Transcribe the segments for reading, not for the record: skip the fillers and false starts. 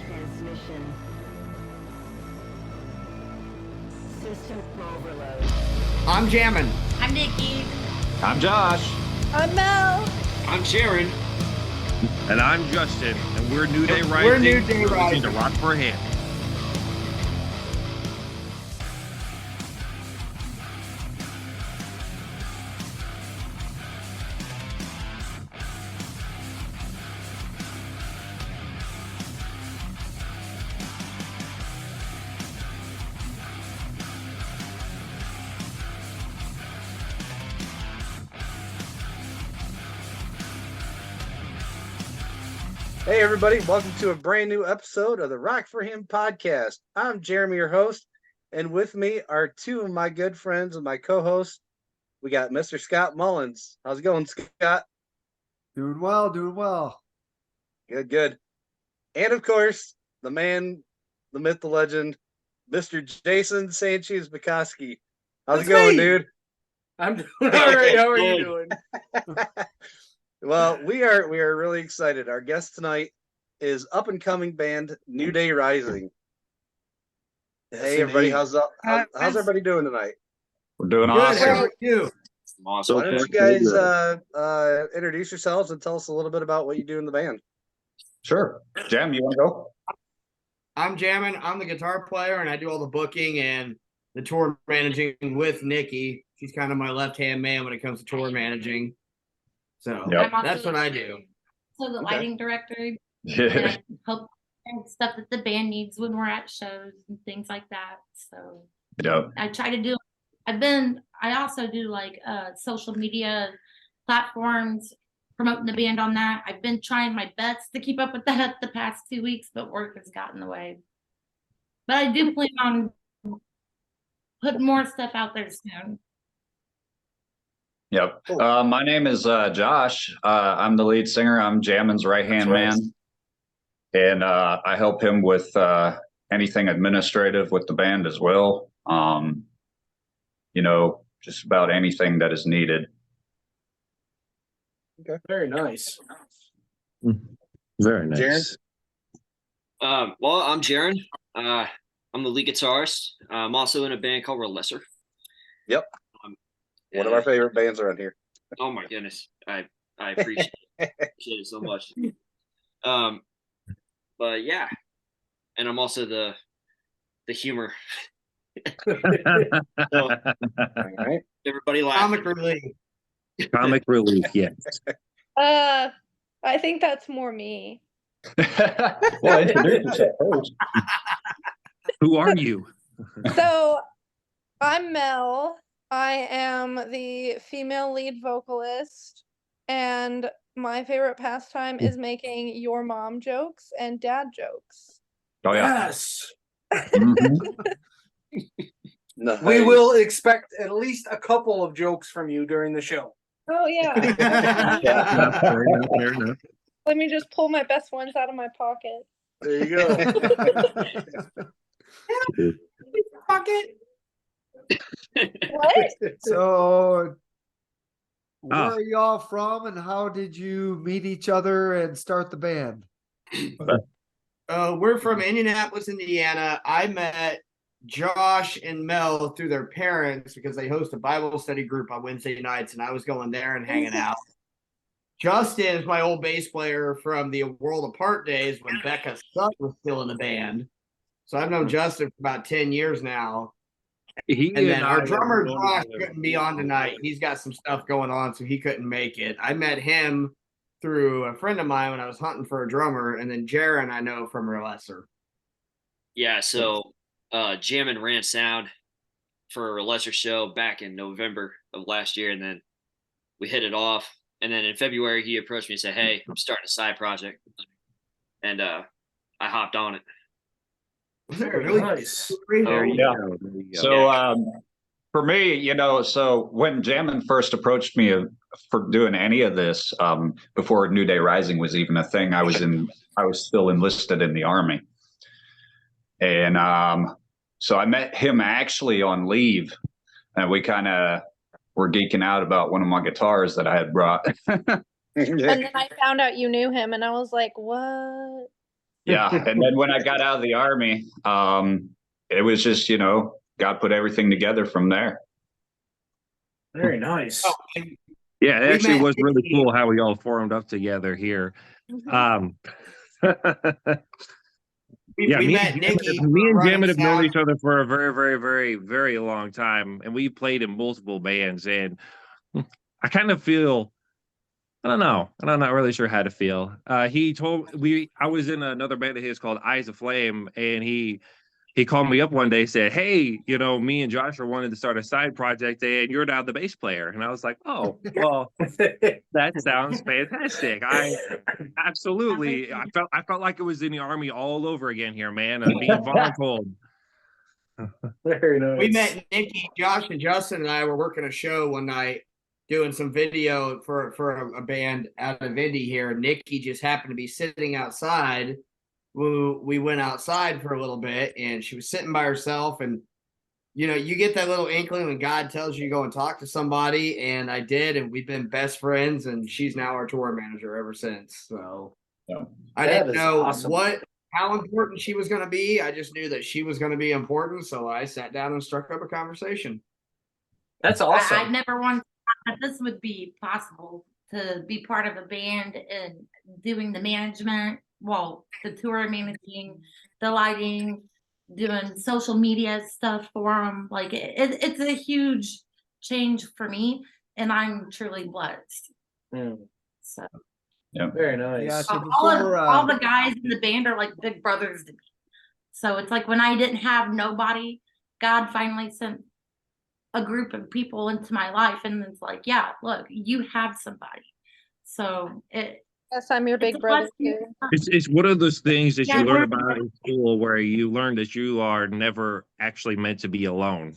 Transmission. System overload. I'm jamming. I'm Nikki. I'm Josh. I'm Mel. I'm Sharon. And I'm Justin. And we're New Day Rising. We're New Day We're Rising. listening to Rock for Him. Hey, everybody. Welcome to a brand new episode of the Rock for Him podcast. I'm Jeremy, your host, and with me are two of my good friends and my co-hosts. We got Mr. Scott Mullins. How's it going, Scott? Doing well, doing well. Good, good. And, of course, the man, the myth, the legend, Mr. Jason Sanchez Bukowski. How's it going, dude? I'm doing all right. How are you doing? Well, we are really excited. Our guest tonight is up and coming band New Day Rising. Hey, everybody, how's everybody doing tonight? We're doing Good. awesome. How are you? Awesome. Why don't you guys introduce yourselves and tell us a little bit about what you do in the band? Sure. Jam, you want to go? I'm jamming. I'm the guitar player, and I do all the booking and the tour managing with Nikki. She's kind of my left-hand man when it comes to tour managing. So Yep. that's what I do. So the lighting director, and Yeah. I help and stuff that the band needs when we're at shows and things like that. So Yep. I try to do. I also do like social media platforms, promoting the band on that. I've been trying my best to keep up with that the past 2 weeks, but work has gotten in the way. But I do plan on putting more stuff out there soon. Yep. My name is Josh. I'm the lead singer. I'm Jammin's right-hand man. And I help him with anything administrative with the band as well. Just about anything that is needed. Okay. Very nice. Very nice. Well, I'm Jaron. I'm the lead guitarist. I'm also in a band called Relesser. Yep. One of our favorite bands around here. Oh my goodness, I appreciate it so much. But yeah, and I'm also the humor. So, All right. everybody laughs. Comic relief. Comic relief, yes. I think that's more me. Well, introduce yourself first. Who are you? So I'm Mel. I am the female lead vocalist, and my favorite pastime is making your mom jokes and dad jokes. Oh, yeah. Yes. Mhm. Nice. We will expect at least a couple of jokes from you during the show. Oh yeah. Fair enough. Let me just pull my best ones out of my pocket. There you go. Pocket. What? So, where are y'all from and how did you meet each other and start the band? We're from Indianapolis, Indiana. I met Josh and Mel through their parents because they host a Bible study group on Wednesday nights, and I was going there and hanging out. Justin is my old bass player from the World Apart days when Becca's son was still in the band. So I've known Justin for about 10 years now. And then our drummer Josh couldn't be on tonight. He's got some stuff going on, so he couldn't make it. I met him through a friend of mine when I was hunting for a drummer, and then Jaron I know from Relesser. Yeah, so Jammin ran sound for a Relesser show back in November of last year, and then we hit it off. And then in February, he approached me and said, "Hey, I'm starting a side project," and I hopped on it. Very nice. There you go. So, for me, so when Jammin first approached me for doing any of this, before New Day Rising was even a thing, I was still enlisted in the Army. And so I met him actually on leave, and we kind of were geeking out about one of my guitars that I had brought. And then I found out you knew him, and I was like, what? Yeah. And then when I got out of the Army, it was just, God put everything together from there. Very nice. Oh, and Yeah, it We actually met was really Nikki. cool how we all formed up together here. Um, yeah, we me met and Nikki Jamin have known sound. each other for a very, very, very, very long time, and we played in multiple bands. And I kind of feel, I don't know, and I'm not really sure how to feel. He told I was in another band of his called Eyes of Flame, and he called me up one day, said, "Hey, me and Josh are wanting to start a side project, and you're now the bass player." And I was like, "Oh, well, that sounds fantastic." I absolutely, I felt like it was in the Army all over again here, man. Being voluntold. Very nice. We met Nikki, Josh, and Justin, and I were working a show one night, doing some video for a band out of Indy here. Nikki just happened to be sitting outside. We went outside for a little bit, and she was sitting by herself. And you get that little inkling when God tells you to go and talk to somebody, and I did, and we've been best friends. And she's now our tour manager ever since. So I didn't know awesome. how important she was going to be. I just knew that she was going to be important. So I sat down and struck up a conversation. That's awesome. I never wanted that this would be possible to be part of a band and doing the management, the tour managing, the lighting, doing social media stuff for them. Like it's a huge change for me, and I'm truly blessed. So Very nice. Yeah, so all the guys in the band are like big brothers to me. So it's like when I didn't have nobody, God finally sent a group of people into my life, and it's like, yeah, look, you have somebody. So Yes, I'm your big a brother blessing. too. It's one of those things that Yeah, you learn we're- about in school where you learn that you are never actually meant to be alone.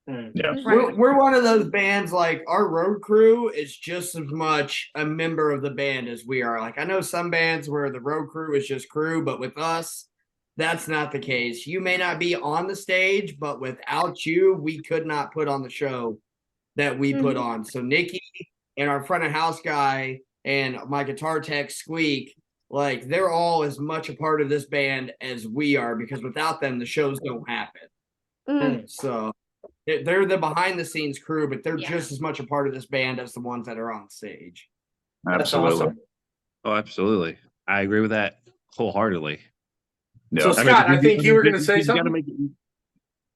Yeah. Right. We're one of those bands, like our road crew is just as much a member of the band as we are. Like I know some bands where the road crew is just crew, but with us, that's not the case. You may not be on the stage, but without you, we could not put on the show that we put on. So Nikki and our front of house guy and my guitar tech Squeak, like they're all as much a part of this band as we are, because without them, the shows don't happen. So they're the behind the scenes crew, but they're just as much a part of this band as the ones that are on stage. Absolutely. Awesome. Oh, absolutely. I agree with that wholeheartedly. So Scott, I think you were going to say something.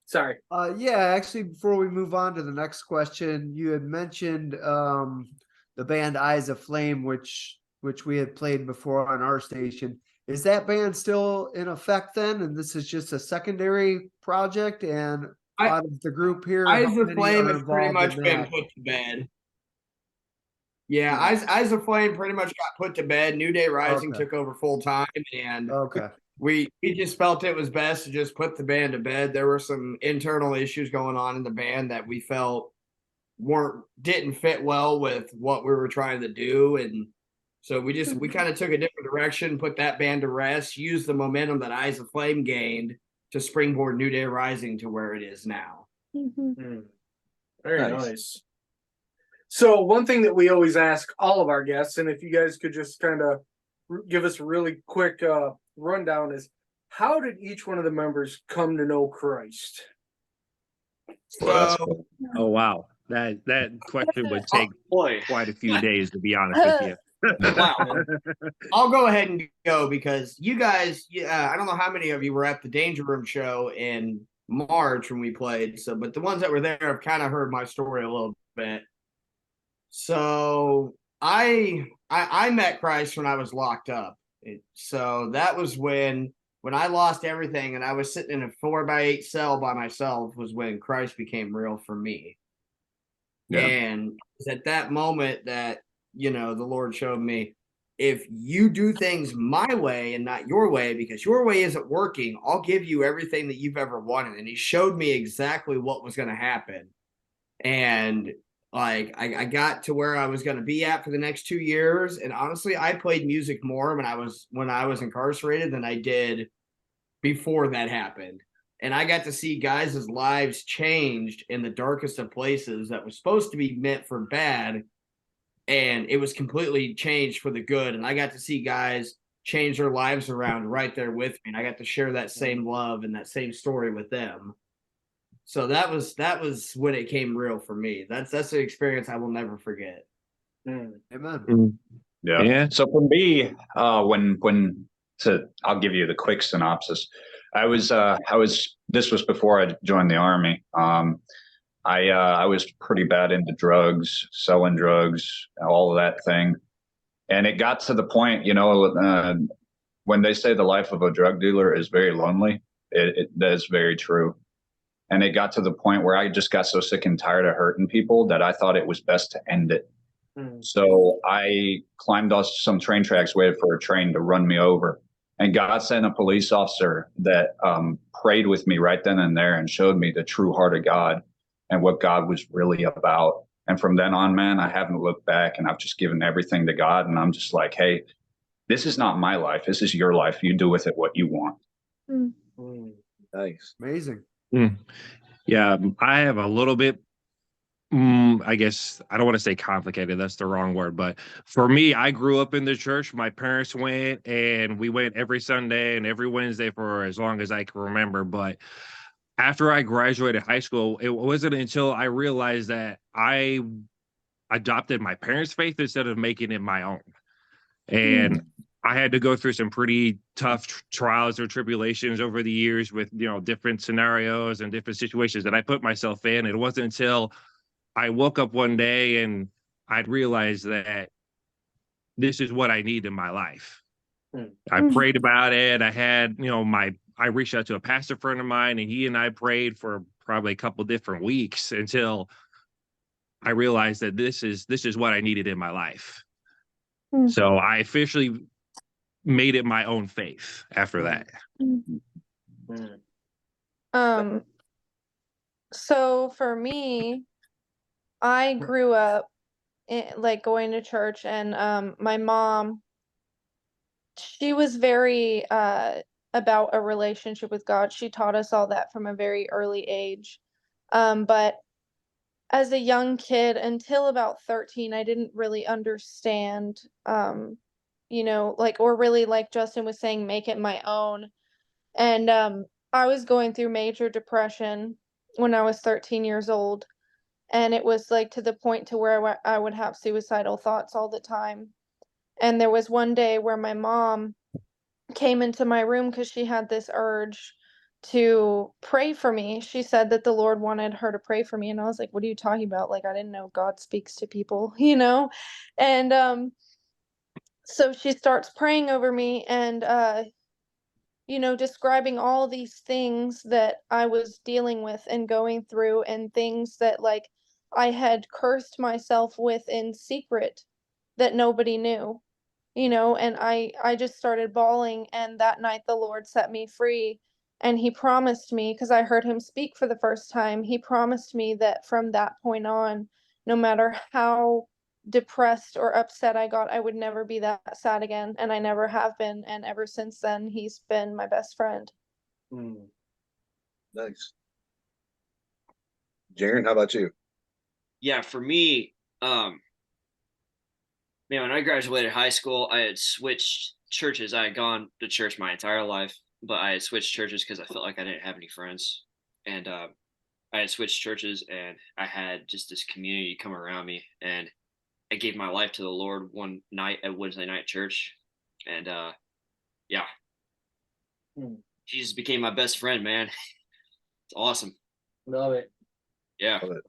Sorry. Yeah, actually, before we move on to the next question, you had mentioned the band Eyes of Flame, which we had played before on our station. Is that band still in effect then? And this is just a secondary project? And out of the group here, Eyes how of many Flame are has pretty involved much in been that? put to bed. Yeah, Eyes of Flame pretty much got put to bed. New Day Rising Okay. took over full time, and Okay. we just felt it was best to just put the band to bed. There were some internal issues going on in the band that we felt didn't fit well with what we were trying to do, and so we kind of took a different direction, put that band to rest, used the momentum that Eyes of Flame gained to springboard New Day Rising to where it is now. Very nice. So one thing that we always ask all of our guests, and if you guys could just kind of give us a really quick rundown, is how did each one of the members come to know Christ? So, Oh, wow. That question would take Boy, quite a few days, to be honest with you. wow. I'll go ahead and go because you guys, I don't know how many of you were at the Danger Room show in March when we played. So, but the ones that were there have kind of heard my story a little bit. So I met Christ when I was locked up. So that was when I lost everything and I was sitting in a 4x8 cell by myself was when Christ became real for me. Yeah. And it's at that moment that, the Lord showed me, if you do things my way and not your way, because your way isn't working, I'll give you everything that you've ever wanted. And he showed me exactly what was going to happen. And like, I got to where I was going to be at for the next 2 years. And honestly, I played music more when I was incarcerated than I did before that happened. And I got to see guys' lives changed in the darkest of places that was supposed to be meant for bad. And it was completely changed for the good. And I got to see guys change their lives around right there with me. And I got to share that same love and that same story with them. So that was when it came real for me. That's an experience I will never forget. Amen. Yeah. Yeah. So for me, I'll give you the quick synopsis. This was before I joined the army. I was pretty bad into drugs, selling drugs, all of that thing. And it got to the point, when they say the life of a drug dealer is very lonely, that is very true. And it got to the point where I just got so sick and tired of hurting people that I thought it was best to end it. So I climbed off some train tracks, waited for a train to run me over. And God sent a police officer that prayed with me right then and there and showed me the true heart of God and what God was really about. And from then on, man, I haven't looked back, and I've just given everything to God. And I'm just like, hey, this is not my life. This is your life. You do with it what you want. Nice. Amazing. Yeah, I have a little bit, I guess, I don't want to say complicated. That's the wrong word. But for me, I grew up in the church. My parents went, and we went every Sunday and every Wednesday for as long as I can remember. But after I graduated high school, it wasn't until I realized that I adopted my parents' faith instead of making it my own. And I had to go through some pretty tough trials or tribulations over the years with, different scenarios and different situations that I put myself in. It wasn't until I woke up one day and I'd realized that this is what I need in my life. I prayed about it. I had, I reached out to a pastor friend of mine, and he and I prayed for probably a couple different weeks until I realized that this is what I needed in my life. So I officially made it my own faith after that. So for me, I grew up going to church, and my mom, she was very about a relationship with God. She taught us all that from a very early age. But as a young kid, until about 13, I didn't really understand, or really, like Justin was saying, make it my own. And I was going through major depression when I was 13 years old. And it was to the point to where I would have suicidal thoughts all the time. And there was one day where my mom came into my room because she had this urge to pray for me. She said that the Lord wanted her to pray for me. And I was like, what are you talking about? I didn't know God speaks to people, And so she starts praying over me and, describing all these things that I was dealing with and going through, and things that I had cursed myself with in secret that nobody knew, and I just started bawling. And that night the Lord set me free, and he promised me, because I heard him speak for the first time, he promised me that from that point on, no matter how depressed or upset I got, I would never be that sad again. And I never have been. And ever since then, he's been my best friend. Nice. Jaren, how about you? Yeah, for me, man, when I graduated high school, I had switched churches. I had gone to church my entire life, but I had switched churches because I felt like I didn't have any friends. And I had switched churches, and I had just this community come around me. And I gave my life to the Lord one night at Wednesday night church. And Jesus became my best friend, man. It's awesome. Love it. Yeah. Love it.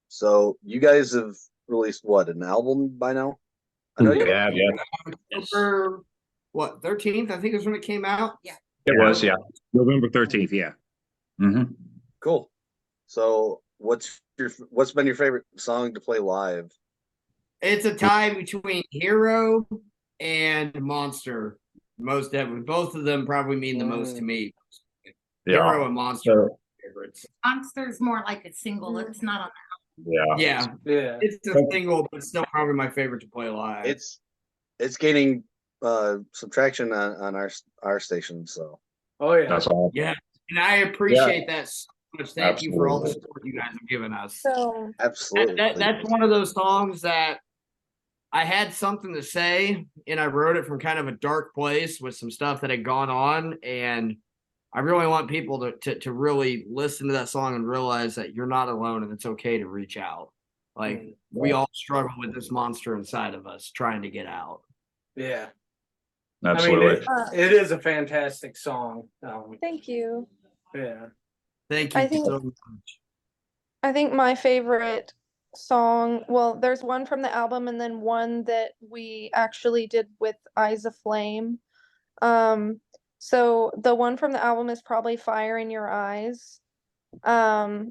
So you guys have released an album by now? I know you Yeah. October, 13th? I think is when it came out. Yeah. It was, yeah. November 13th. Yeah. Cool. So what's been your favorite song to play live? It's a tie between Hero and Monster. Most definitely. Both of them probably mean the most to me. Hero and Monster are favorites. Monster's more like a single. It's not on Yeah. It's a single, but it's still probably my favorite to play live. It's gaining some traction on our station. So That's all. Yeah. And I appreciate that so much. Thank you for all the support you guys have given us. So absolutely. That's one of those songs that I had something to say, and I wrote it from kind of a dark place with some stuff that had gone on, and I really want people to really listen to that song and realize that you're not alone and it's okay to reach out. Like, we all struggle with this monster inside of us trying to get out. Yeah. Absolutely. I mean, it is a fantastic song. Thank you. Yeah. Thank you I think- so much. I think my favorite song, well, there's one from the album and then one that we actually did with Eyes of Flame. So the one from the album is probably Fire in Your Eyes. I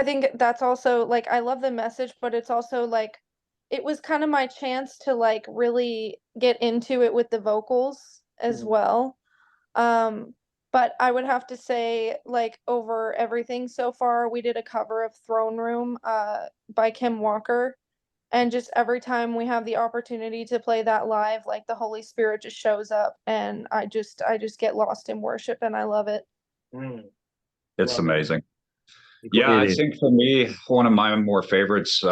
think that's also like, I love the message, but it's also like, it was kind of my chance to like really get into it with the vocals as well. But I would have to say, like, over everything so far, we did a cover of Throne Room by Kim Walker. And just every time we have the opportunity to play that live, like the Holy Spirit just shows up and I just get lost in worship and I love it. It's Love it. amazing. Yeah, I think for me, one of my more favorites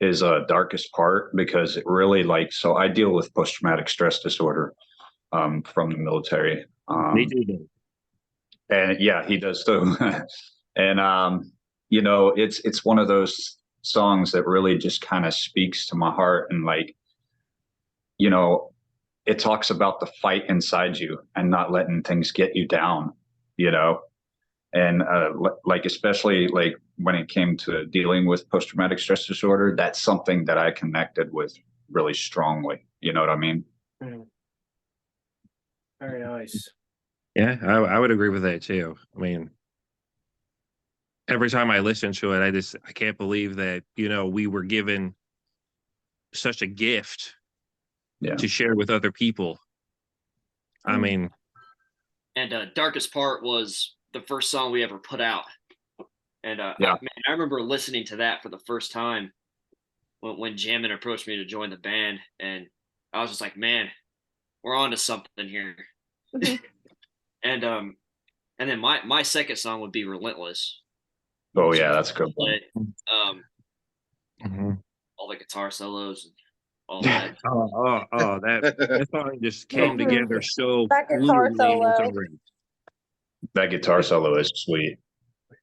is Darkest Part, because it really, like, so I deal with post-traumatic stress disorder from the military. Me too. And yeah, he does too. And you know, it's one of those songs that really just kind of speaks to my heart, and like, you know, it talks about the fight inside you and not letting things get you down, you know. And like, especially like when it came to dealing with post-traumatic stress disorder, that's something that I connected with really strongly. You know what I mean? Very nice. Yeah, I would agree with that too. I mean, every time I listen to it, I can't believe that, you know, we were given such a gift to share with other people. I mean, And Darkest Part was the first song we ever put out. And Yeah. I remember listening to that for the first time when Jammin approached me to join the band, and I was just like, man, we're on to something here. And then my second song would be Relentless. Oh yeah, that's a good one. All the guitar solos and all that. that song just came together so That guitar fluidly and so solo. great. That guitar solo is sweet.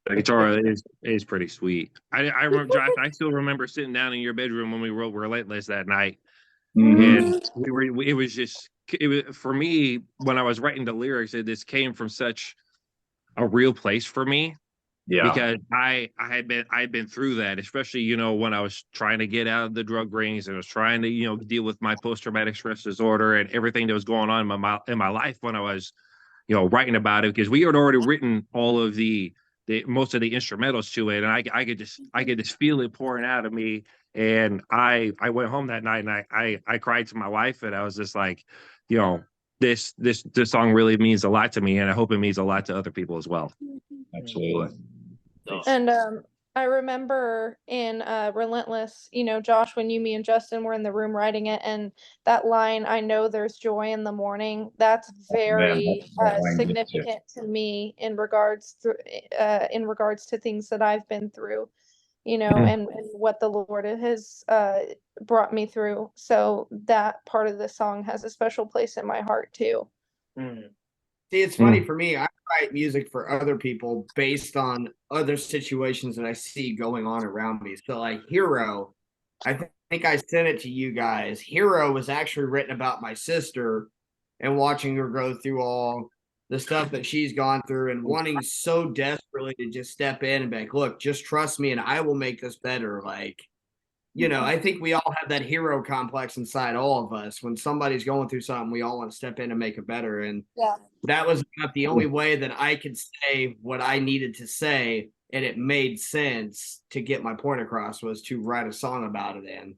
The guitar is pretty sweet. I remember, Josh, I still remember sitting down in your bedroom when we wrote Relentless that night. Mhm. And it was for me, when I was writing the lyrics, this came from such a real place for me. Yeah. Because I had been through that, especially, you know, when I was trying to get out of the drug rings and I was trying to, you know, deal with my post-traumatic stress disorder and everything that was going on in my life when I was, you know, writing about it, because we had already written all of the most of the instrumentals to it, and I could just feel it pouring out of me. And I went home that night and I cried to my wife, and I was just like, you know, this song really means a lot to me, and I hope it means a lot to other people as well. Absolutely. And I remember in Relentless, you know, Josh, when me and Justin were in the room writing it, and that line, I know there's joy in the morning, that's very that line gets you. significant to me in regards to things that I've been through, you know, and what the Lord has brought me through. So that part of the song has a special place in my heart too. See, it's funny for me. I write music for other people based on other situations that I see going on around me. So, like Hero, I think I sent it to you guys. Hero was actually written about my sister and watching her go through all the stuff that she's gone through and wanting so desperately to just step in and be like, look, just trust me and I will make this better. Like, you know, I think we all have that hero complex inside all of us. When somebody's going through something, we all want to step in and make it better. And that was not the only way that I could say what I needed to say, and it made sense to get my point across, was to write a song about it. And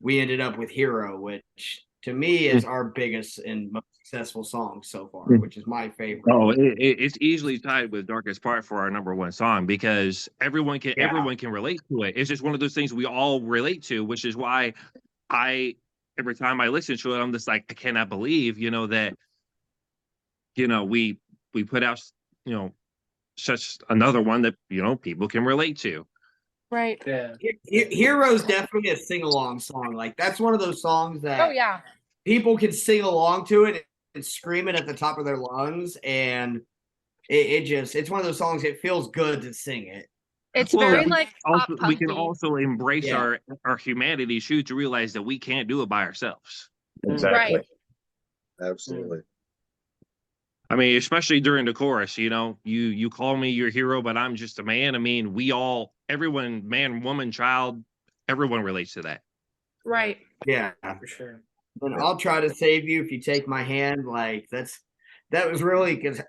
we ended up with Hero, which to me is our biggest and most successful song so far, which is my favorite. Oh, it's easily tied with Darkest Part for our #1 song, because everyone can relate to it. It's just one of those things we all relate to, which is why every time I listen to it, I'm just like, I cannot believe, you know, that, you know, we put out, you know, such another one that, you know, people can relate to. Right. Yeah. Hero's definitely a sing-along song. Like that's one of those songs that Oh yeah. people can sing along to it and scream it at the top of their lungs, and it's one of those songs. It feels good to sing it. It's Well, very we like also pop we can punky. also embrace Yeah. our humanity too, to realize that we can't do it by ourselves. Exactly. Right. Absolutely. I mean, especially during the chorus, you call me your hero, but I'm just a man. I mean, everyone, man, woman, child, everyone relates to that. Right. Yeah. For sure. And I'll try to save you if you take my hand. Like that was really because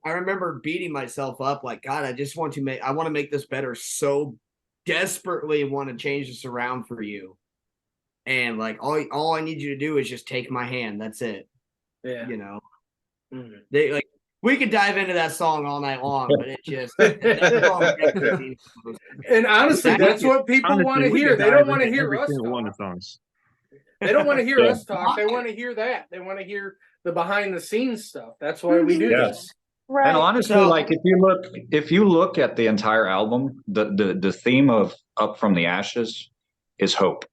I remember beating myself up like, God, I want to make this better so desperately want to change this around for you. And like all I need you to do is just take my hand. That's it. Yeah. You know. Mhm. They like we could dive into that song all night long, but it just that song And honestly, That- that's what people want to we hear. could They dive don't want to into hear every us single one talk. of songs. They don't want to hear Yeah. us talk. They want to hear that. They want to hear the behind the scenes stuff. That's why we do Yeah. this. Right. And honestly, So- like if you look at the entire album, the theme of Up from the Ashes is hope.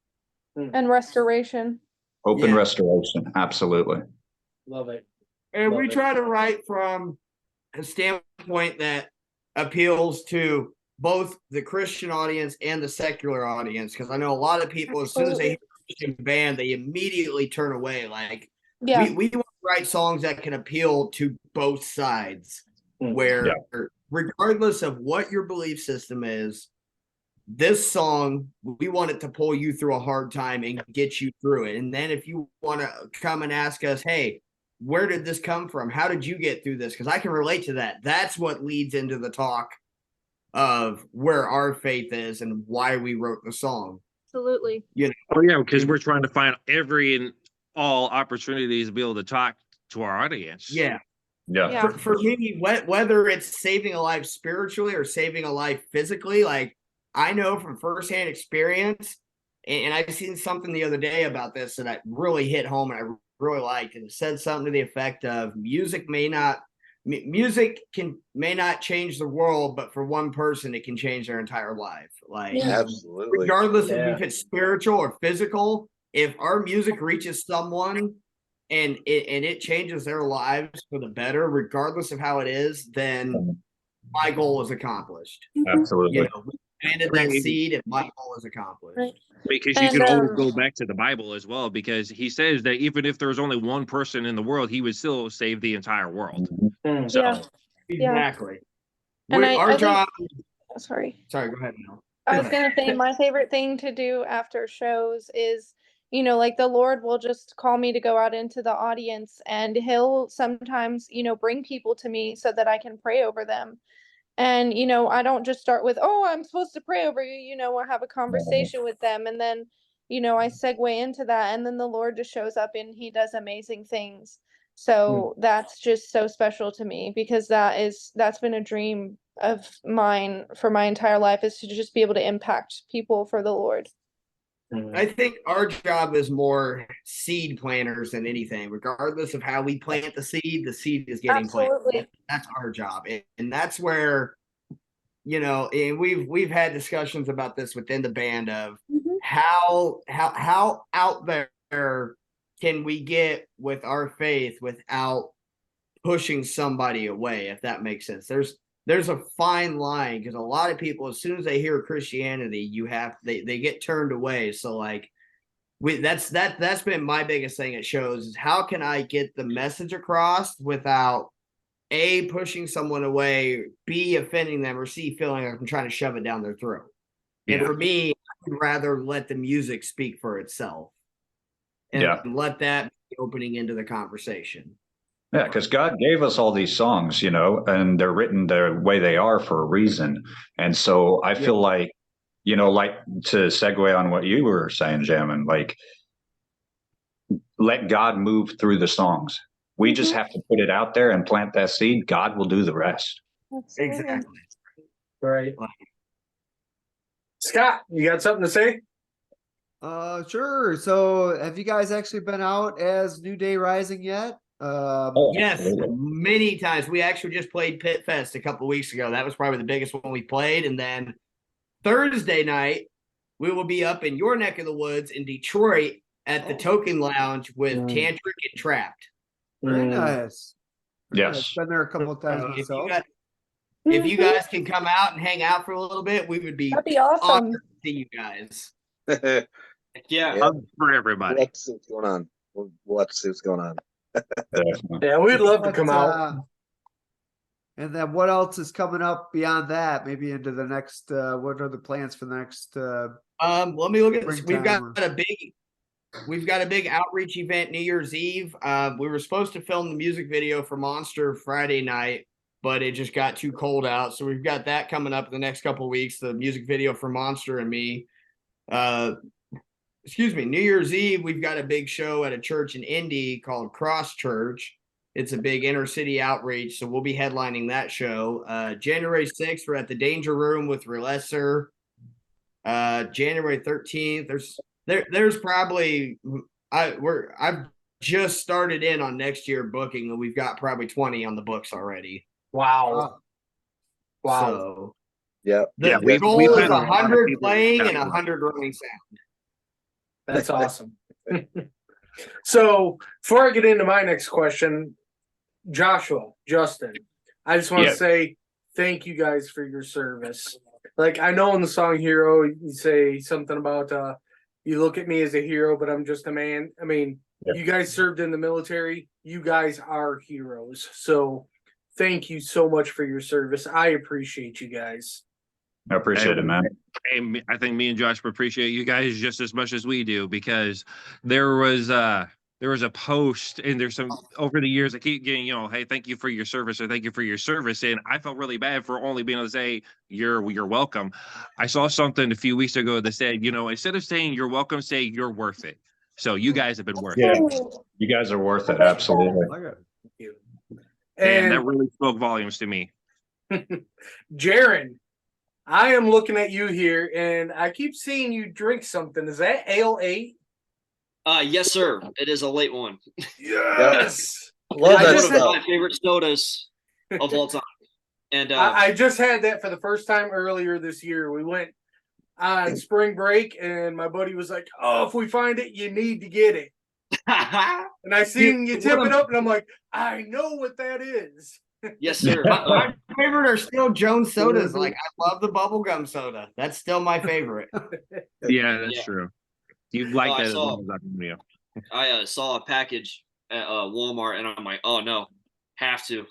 And restoration. Hope and Yeah. restoration. Absolutely. Love it. And we Love it. try to write from a standpoint that appeals to both the Christian audience and the secular audience. Because I know a lot of people, as soon as they hear a Christian band, they immediately turn away. Like Yeah. we want to write songs that can appeal to both sides, Mm. where regardless of what your belief system is, this song, we want it to pull you through a hard time and get you through it. And then if you want to come and ask us, hey, where did this come from? How did you get through this? Because I can relate to that. That's what leads into the talk of where our faith is and why we wrote the song. Absolutely. Oh yeah, because we're trying to find every and all opportunities to be able to talk to our audience. Yeah. Yeah. Yeah. For me, whether it's saving a life spiritually or saving a life physically, like I know from firsthand experience, and I've seen something the other day about this that I really hit home and I really liked, and it said something to the effect of music may not change the world, but for one person it can change their entire life. Like Yeah. Absolutely. regardless of Yeah. if it's spiritual or physical, if our music reaches someone and it changes their lives for the better, regardless of how it is, then my goal is accomplished. Absolutely. You know, we planted that seed and my goal is accomplished. Right. Because And, you can always go back to the Bible as well, because he says that even if there was only one person in the world, he would still save the entire world. Mm. So Yeah. Exactly. And I think- job. Sorry. Sorry, go ahead, Mel. I was gonna say my favorite thing to do after shows is, like the Lord will just call me to go out into the audience, and he'll sometimes, bring people to me so that I can pray over them. And, I don't just start with, oh, I'm supposed to pray over you, I have a conversation with them. And then, I segue into that, and then the Lord just shows up and he does amazing things. So that's just so special to me, because that's been a dream of mine for my entire life, is to just be able to impact people for the Lord. I think our job is more seed planters than anything. Regardless of how we plant the seed is getting Absolutely. planted. That's our job, and that's where, and we've had discussions about this within the band of Mhm. how out there can we get with our faith without pushing somebody away, if that makes sense. There's a fine line, because a lot of people, as soon as they hear Christianity, they get turned away. So like that's been my biggest thing at shows, is how can I get the message across without A, pushing someone away, B, offending them, or C, feeling like I'm trying to shove it down their throat. And Yeah. for me, I'd rather let the music speak for itself and let that be the opening into the conversation. Yeah, because God gave us all these songs, and they're written the way they are for a reason. And so I feel like, like to segue on what you were saying, Jamin, like let God move through the songs. We just have to put it out there and plant that seed. God will do the rest. Absolutely. Exactly. Right. Scott, you got something to say? Sure. So have you guys actually been out as New Day Rising yet? Oh, Yes, absolutely. many times. We actually just played Pit Fest a couple weeks ago. That was probably the biggest one we played. And then Thursday night, we will be up in your neck of the woods in Detroit at the Token Lounge with Tantric and Trapped. Very nice. Yes. I've been there a couple of times So myself. if you guys can come out and hang out for a little bit, we would be That'd be awesome. honored to see you guys. Yeah. Yeah. Hugs for We'll everybody. have to see what's going on. We'll have to see what's going on. Definitely. Yeah, we'd love to But, come out. and then what else is coming up beyond that? Maybe into the next, what are the plans for the next, Let me look at this. We've got Springtime a big outreach event New Year's Eve. We were supposed to film the music video for Monster Friday night, but it just got too cold out. So we've got that coming up in the next couple of weeks, the music video for Monster and me. New Year's Eve, we've got a big show at a church in Indy called Cross Church. It's a big inner city outreach, so we'll be headlining that show. January 6th, we're at the Danger Room with Relesser. January 13th, there's probably I've just started in on next year booking, and we've got probably 20 on the books already. Wow. Wow. So Yeah. the goal we've is had a lot of 100 people playing reach and out to us. 100 running sound. That's awesome. So before I get into my next question, Joshua, Justin, I just want to Yeah. say thank you guys for your service. Like, I know in the song Hero, you say something about you look at me as a hero, but I'm just a man. I mean, Yeah. you guys served in the military. You guys are heroes. So thank you so much for your service. I appreciate you guys. I appreciate it, man. And I think me and Josh appreciate you guys just as much as we do, because there was a post, and there's some over the years I keep getting, hey, thank you for your service, or thank you for your service, and I felt really bad for only being able to say you're welcome. I saw something a few weeks ago that said, instead of saying you're welcome, say you're worth it. So you guys have been worth Yeah, it, you guys are worth it. Absolutely. Thank you. and that And really spoke volumes to me. Jaron, I am looking at you here, and I keep seeing you drink something. Is that Ale 8? Yes, sir. It is a late one. Yes. Love I that just One of stuff. my favorite sodas of all time. And I just had that for the first time earlier this year. We went on spring break, and my buddy was like, "Oh, if we find it, you need to get it." And I seen you tip it up, and I'm like, "I know what that is." yes, sir. My favorite are still Jones sodas. Like, I love the bubblegum soda. That's still my favorite. Yeah, that's Yeah. true. You'd like Oh, I that as saw- well as I do. I saw a package at Walmart, and I'm like, "Oh no, have to."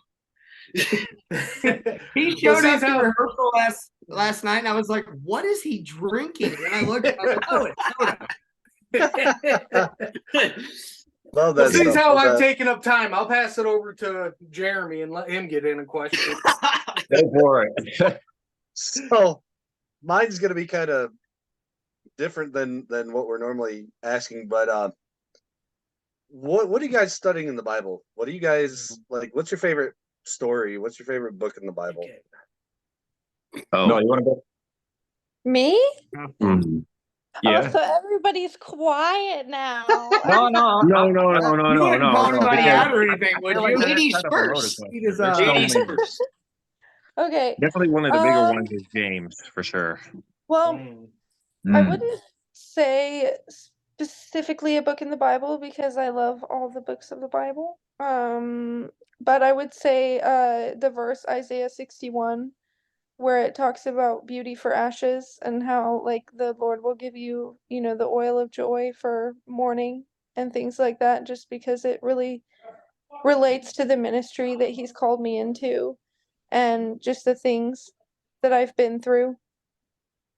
He showed up to rehearsal last night, and I was like, "What is he drinking?" And I looked, I was like, "Oh, it's soda." Love Well, that since stuff. how Love I've that. taken up time, I'll pass it over to Jeremy and let him get in a question. Go for it. So mine's gonna be kind of different than what we're normally asking, but what are you guys studying in the Bible? What do you guys like? What's your favorite story? What's your favorite book in the Bible? Oh, No, you want to go? Me? mhm. Oh, Yeah. so everybody's quiet now. No, No. You wouldn't call anybody because out or anything, would I feel you? like Ladies that's kind of a first. loaded He is, question. There's so Ladies many. first. Okay. Definitely one of the bigger Um, ones is James, for sure. Well, Mm. I wouldn't say specifically a book in the Bible because I love all the books of the Bible. But I would say the verse Isaiah 61, where it talks about beauty for ashes and how like the Lord will give you, the oil of joy for mourning and things like that, just because it really relates to the ministry that he's called me into and just the things that I've been through.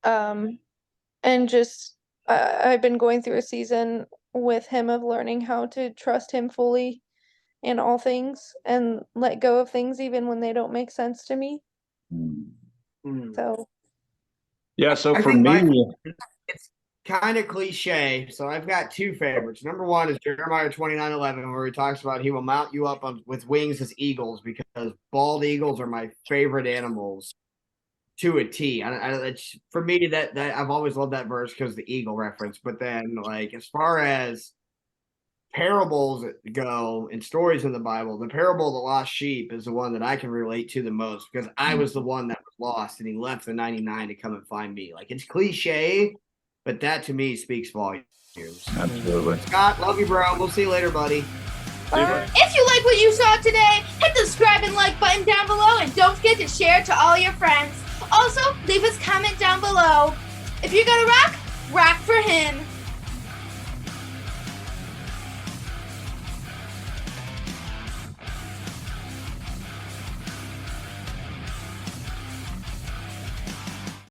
And just I've been going through a season with him of learning how to trust him fully in all things and let go of things even when they don't make sense to me. Mm. So Yeah. So I for think me, it's kind of cliche. So I've got two favorites. Number one is Jeremiah 29:11, where he talks about he will mount you up with wings as eagles, because bald eagles are my favorite animals to a T. It's, for me, that I've always loved that verse because the eagle reference. But then, like, as far as parables go and stories in the Bible, the parable of the lost sheep is the one that I can relate to the most because I was the one that was lost and he left the 99 to come and find me. Like it's cliche, but that to me speaks volumes. Absolutely. Scott, love you, bro. We'll see you later, buddy. If you like what you saw today, hit the subscribe and like button down below and don't forget to share it to all your friends. Also, leave us a comment down below. If you're gonna rock, rock for him.